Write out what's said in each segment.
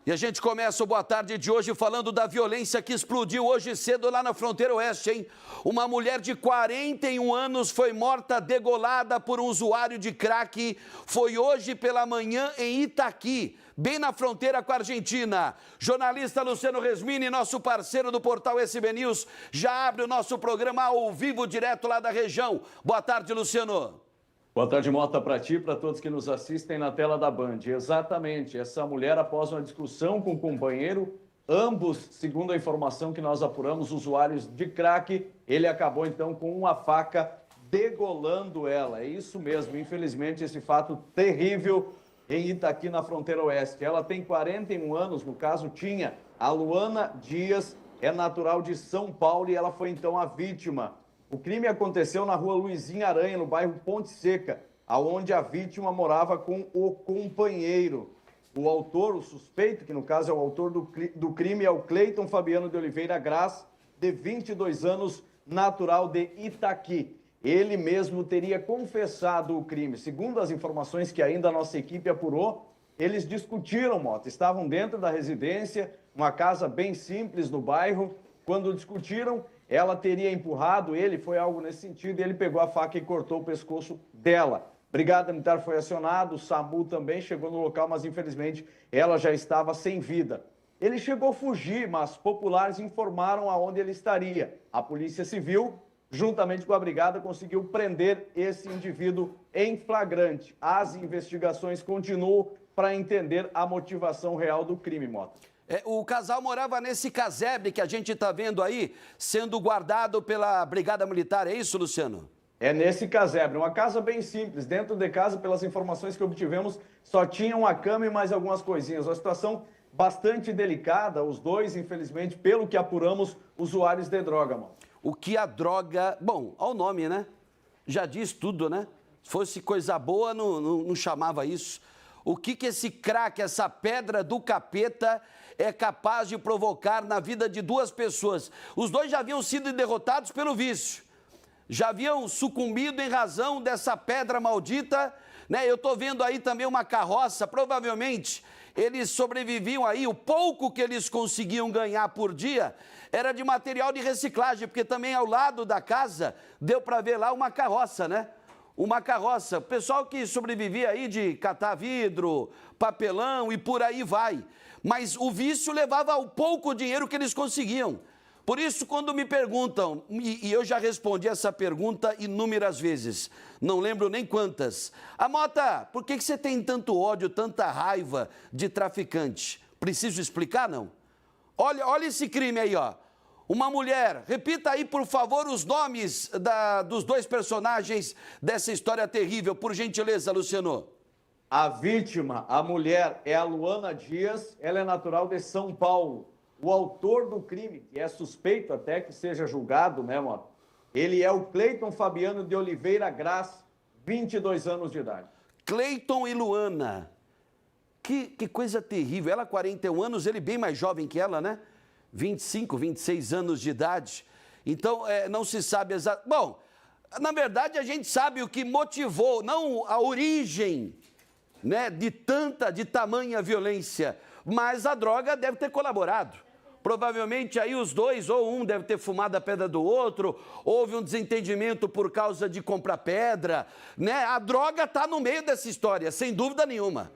E a gente começa o Boa Tarde de hoje falando da violência que explodiu hoje cedo lá na fronteira oeste, hein? Uma mulher de 41 anos foi morta degolada por um usuário de crack. Foi hoje pela manhã em Itaqui, bem na fronteira com a Argentina. Jornalista Luciano Resmini, nosso parceiro do portal SB News, já abre o nosso programa ao vivo, direto lá da região. Boa tarde, Luciano. Boa tarde, Mota, para ti e para todos que nos assistem na tela da Band. Exatamente, essa mulher, após uma discussão com o companheiro, ambos, segundo a informação que nós apuramos, usuários de crack, ele acabou então com uma faca degolando ela. É isso mesmo, infelizmente, esse fato terrível em Itaqui, na fronteira oeste. Ela tem 41 anos, no caso tinha. A Luana Dias é natural de São Paulo e ela foi então a vítima. O crime aconteceu na rua Luizinho Aranha, no bairro Ponte Seca, aonde a vítima morava com o companheiro. O autor, o suspeito, que no caso é o autor do crime, é o Cleiton Fabiano de Oliveira Graz, de 22 anos, natural de Itaqui. Ele mesmo teria confessado o crime. Segundo as informações que ainda a nossa equipe apurou, eles discutiram, Mota, estavam dentro da residência, uma casa bem simples no bairro. Quando discutiram, ela teria empurrado ele, foi algo nesse sentido, e ele pegou a faca e cortou o pescoço dela. Brigada Militar foi acionada, o SAMU também chegou no local, mas infelizmente ela já estava sem vida. Ele chegou a fugir, mas populares informaram aonde ele estaria. A Polícia Civil, juntamente com a Brigada, conseguiu prender esse indivíduo em flagrante. As investigações continuam para entender a motivação real do crime, Mota. O casal morava nesse casebre que a gente está vendo aí, sendo guardado pela Brigada Militar, é isso, Luciano? É nesse casebre, uma casa bem simples. Dentro de casa, pelas informações que obtivemos, só tinha uma cama e mais algumas coisinhas. Uma situação bastante delicada, os dois, infelizmente, pelo que apuramos, usuários de droga, mano. O que a droga... Bom, olha o nome, né? Já diz tudo, né? Se fosse coisa boa, não chamava isso. O que esse crack, essa pedra do capeta é capaz de provocar na vida de duas pessoas? Os dois já haviam sido derrotados pelo vício, já haviam sucumbido em razão dessa pedra maldita, né? Eu estou vendo aí também uma carroça, provavelmente eles sobreviviam aí, o pouco que eles conseguiam ganhar por dia era de material de reciclagem, porque também ao lado da casa deu para ver lá uma carroça, né? Uma carroça, pessoal que sobrevivia aí de catar vidro, papelão e por aí vai. Mas o vício levava ao pouco dinheiro que eles conseguiam. Por isso, quando me perguntam, e eu já respondi essa pergunta inúmeras vezes, não lembro nem quantas. Mota, por que você tem tanto ódio, tanta raiva de traficante? Preciso explicar, não? Olha esse crime aí, ó. Uma mulher, repita aí, por favor, os nomes dos dois personagens dessa história terrível, por gentileza, Luciano. A vítima, a mulher, é a Luana Dias, ela é natural de São Paulo. O autor do crime, que é suspeito até que seja julgado, né, mano? Ele é o Cleiton Fabiano de Oliveira Graz, 22 anos de idade. Cleiton e Luana. Que coisa terrível. Ela 41 anos, ele bem mais jovem que ela, né? 25, 26 anos de idade. Então, não se sabe exatamente. Bom, na verdade, a gente sabe o que motivou, não a origem, né, de tamanha violência, mas a droga deve ter colaborado. Provavelmente aí os dois, ou um deve ter fumado a pedra do outro, houve um desentendimento por causa de comprar pedra, né? A droga está no meio dessa história, sem dúvida nenhuma.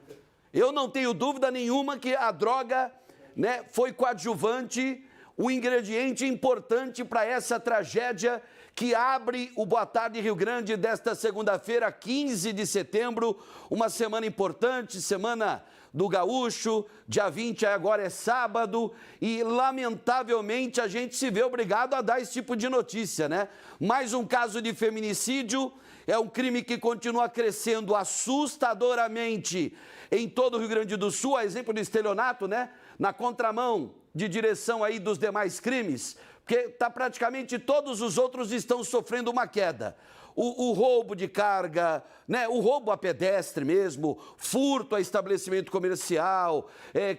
Eu não tenho dúvida nenhuma que a droga, né, foi coadjuvante, um ingrediente importante para essa tragédia que abre o Boa Tarde Rio Grande desta segunda-feira, 15 de setembro, uma semana importante, semana do Gaúcho, dia 20 agora é sábado, e lamentavelmente a gente se vê obrigado a dar esse tipo de notícia, né? Mais um caso de feminicídio, é um crime que continua crescendo assustadoramente em todo o Rio Grande do Sul, a exemplo do estelionato, né? Na contramão de direção aí dos demais crimes, porque praticamente todos os outros estão sofrendo uma queda. O roubo de carga, né? O roubo a pedestre mesmo, furto a estabelecimento comercial,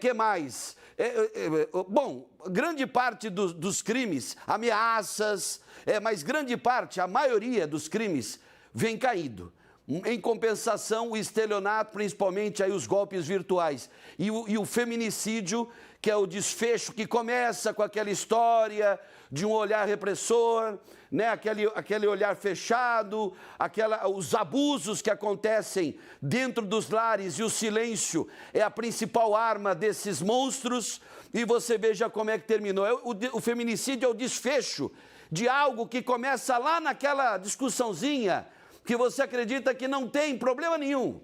que mais? Bom, grande parte dos crimes, ameaças, mas grande parte, a maioria dos crimes vem caindo. Em compensação, o estelionato, principalmente aí os golpes virtuais. E o feminicídio, que é o desfecho que começa com aquela história de um olhar repressor, né? aquele olhar fechado, os abusos que acontecem dentro dos lares, e o silêncio é a principal arma desses monstros. E você veja como é que terminou. O feminicídio é o desfecho de algo que começa lá naquela discussãozinha que você acredita que não tem problema nenhum.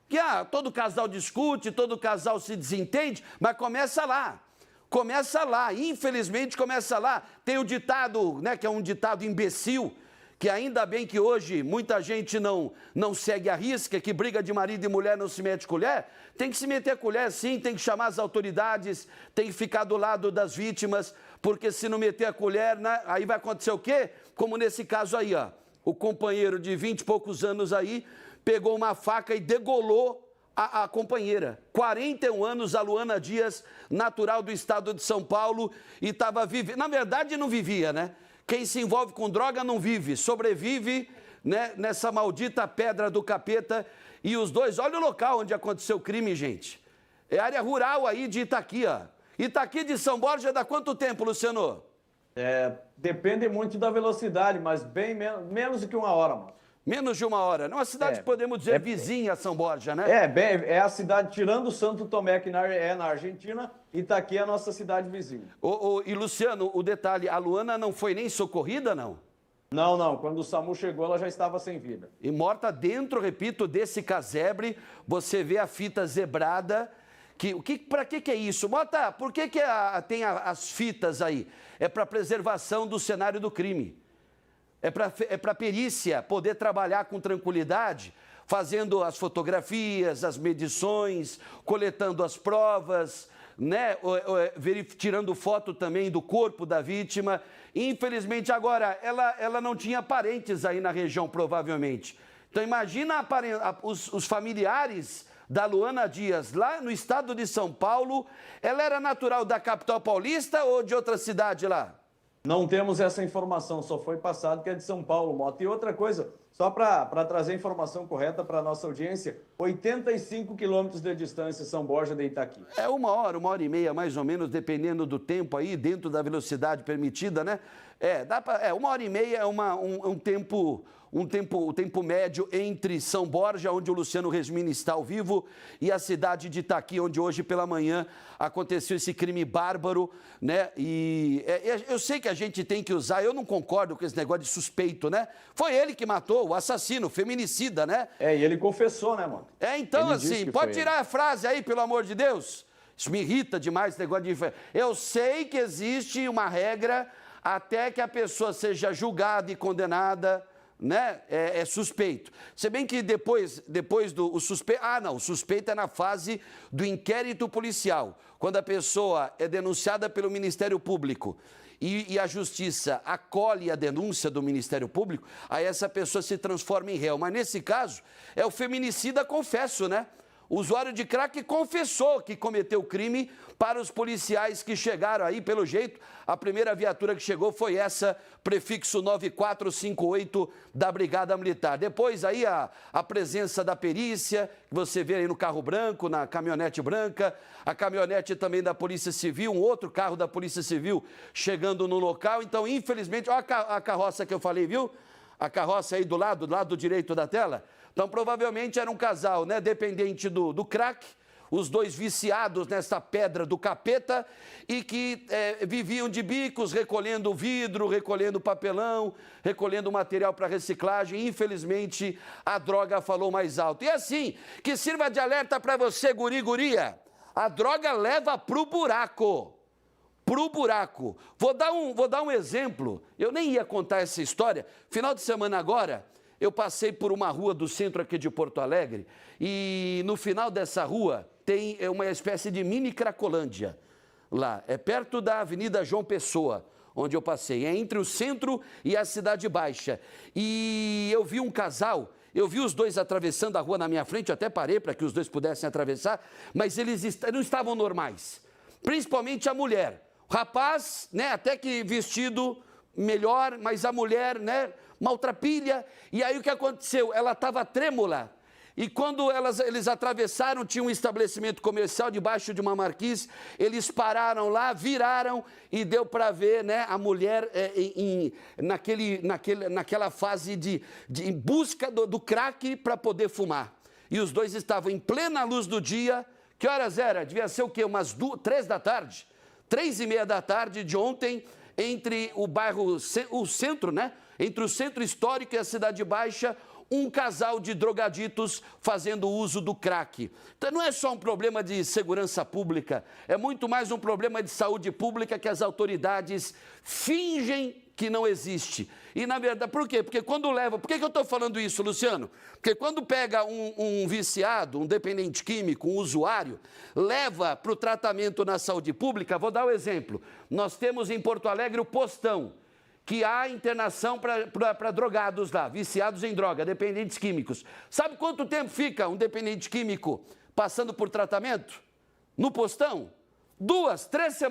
Que todo casal discute, todo casal se desentende, mas começa lá. Começa lá, infelizmente começa lá. Tem o ditado, né, que é um ditado imbecil, que ainda bem que hoje muita gente não segue a risca, que briga de marido e mulher não se mete colher. Tem que se meter colher sim, tem que chamar as autoridades, tem que ficar do lado das vítimas, porque se não meter a colher, né, aí vai acontecer o quê? Como nesse caso aí, ó. O companheiro de 20 e poucos anos aí pegou uma faca e degolou a companheira. 41 anos, a Luana Dias, natural do estado de São Paulo, e estava vivendo. Na verdade, não vivia, né? Quem se envolve com droga não vive, sobrevive, né, nessa maldita pedra do capeta. E os dois, olha o local onde aconteceu o crime, gente. É área rural aí de Itaqui, ó. Itaqui de São Borja dá quanto tempo, Luciano? Depende muito da velocidade, mas bem menos do que uma hora, mano. Menos de uma hora. Uma cidade, podemos dizer, vizinha a São Borja, né? É a cidade, tirando Santo Tomé, que é na Argentina, Itaqui é a nossa cidade vizinha. E, Luciano, o detalhe, a Luana não foi nem socorrida, não? Não. Quando o SAMU chegou, ela já estava sem vida. E morta dentro, repito, desse casebre, você vê a fita zebrada. Para que é isso? Mota, por que tem as fitas aí? É para preservação do cenário do crime. É para a perícia poder trabalhar com tranquilidade, fazendo as fotografias, as medições, coletando as provas, né? Tirando foto também do corpo da vítima. Infelizmente, agora, ela não tinha parentes aí na região, provavelmente. Então, imagina os familiares da Luana Dias, lá no estado de São Paulo. Ela era natural da capital paulista ou de outra cidade lá? Não temos essa informação, só foi passado que é de São Paulo, Mota. E outra coisa, só para trazer a informação correta para a nossa audiência, 85 quilômetros de distância São Borja de Itaqui. É uma hora e meia, mais ou menos, dependendo do tempo aí, dentro da velocidade permitida, né? Uma hora e meia é o tempo médio entre São Borja, onde o Luciano Resmini está ao vivo, e a cidade de Itaqui, onde hoje pela manhã aconteceu esse crime bárbaro, né? Eu sei que a gente tem que usar, eu não concordo com esse negócio de suspeito, né? Foi ele que matou, o assassino, o feminicida, né? E ele confessou, né, mano? Então ele assim, pode tirar a frase aí, pelo amor de Deus? Isso me irrita demais, esse negócio de... Eu sei que existe uma regra até que a pessoa seja julgada e condenada, né? É suspeito. Se bem que depois do suspeito... o suspeito é na fase do inquérito policial. Quando a pessoa é denunciada pelo Ministério Público e a Justiça acolhe a denúncia do Ministério Público, aí essa pessoa se transforma em réu. Mas nesse caso, é o feminicida confesso, né? O usuário de crack confessou que cometeu o crime para os policiais que chegaram aí, pelo jeito. A primeira viatura que chegou foi essa, prefixo 9458 da Brigada Militar. Depois aí a presença da perícia, que você vê aí no carro branco, na caminhonete branca, a caminhonete também da Polícia Civil, um outro carro da Polícia Civil chegando no local. Então, infelizmente, olha a carroça que eu falei, viu? A carroça aí do lado direito da tela. Então, provavelmente era um casal, né, dependente do crack, os dois viciados nessa pedra do capeta e que viviam de bicos, recolhendo vidro, recolhendo papelão, recolhendo material para reciclagem. Infelizmente, a droga falou mais alto. E assim, que sirva de alerta para você, guri-guria, a droga leva pro buraco. Pro buraco. Vou dar um exemplo. Eu nem ia contar essa história. Final de semana agora, eu passei por uma rua do centro aqui de Porto Alegre e no final dessa rua tem uma espécie de mini Cracolândia lá. É perto da Avenida João Pessoa, onde eu passei. É entre o centro e a Cidade Baixa. E eu vi um casal, eu vi os dois atravessando a rua na minha frente, eu até parei para que os dois pudessem atravessar, mas eles não estavam normais. Principalmente a mulher. O rapaz, né, até que vestido melhor, mas a mulher, né, maltrapilha. E aí o que aconteceu? Ela estava trêmula. E quando eles atravessaram, tinha um estabelecimento comercial debaixo de uma marquise, eles pararam lá, viraram e deu para ver, né, a mulher naquela fase em busca do crack para poder fumar. E os dois estavam em plena luz do dia. Que horas era? Devia ser o quê? Umas 3 da tarde? 3:30 da tarde de ontem, entre o bairro, o centro, né? Entre o centro histórico e a Cidade Baixa, um casal de drogaditos fazendo uso do crack. Então não é só um problema de segurança pública, é muito mais um problema de saúde pública que as autoridades fingem que não existe. E na verdade, por quê? Porque quando leva... Por que eu estou falando isso, Luciano? Porque quando pega um viciado, um dependente químico, um usuário, leva para o tratamento na saúde pública, vou dar um exemplo. Nós temos em Porto Alegre o Postão, que há internação para drogados lá, viciados em droga, dependentes químicos. Sabe quanto tempo fica um dependente químico passando por tratamento? No Postão? 2, 3 semanas.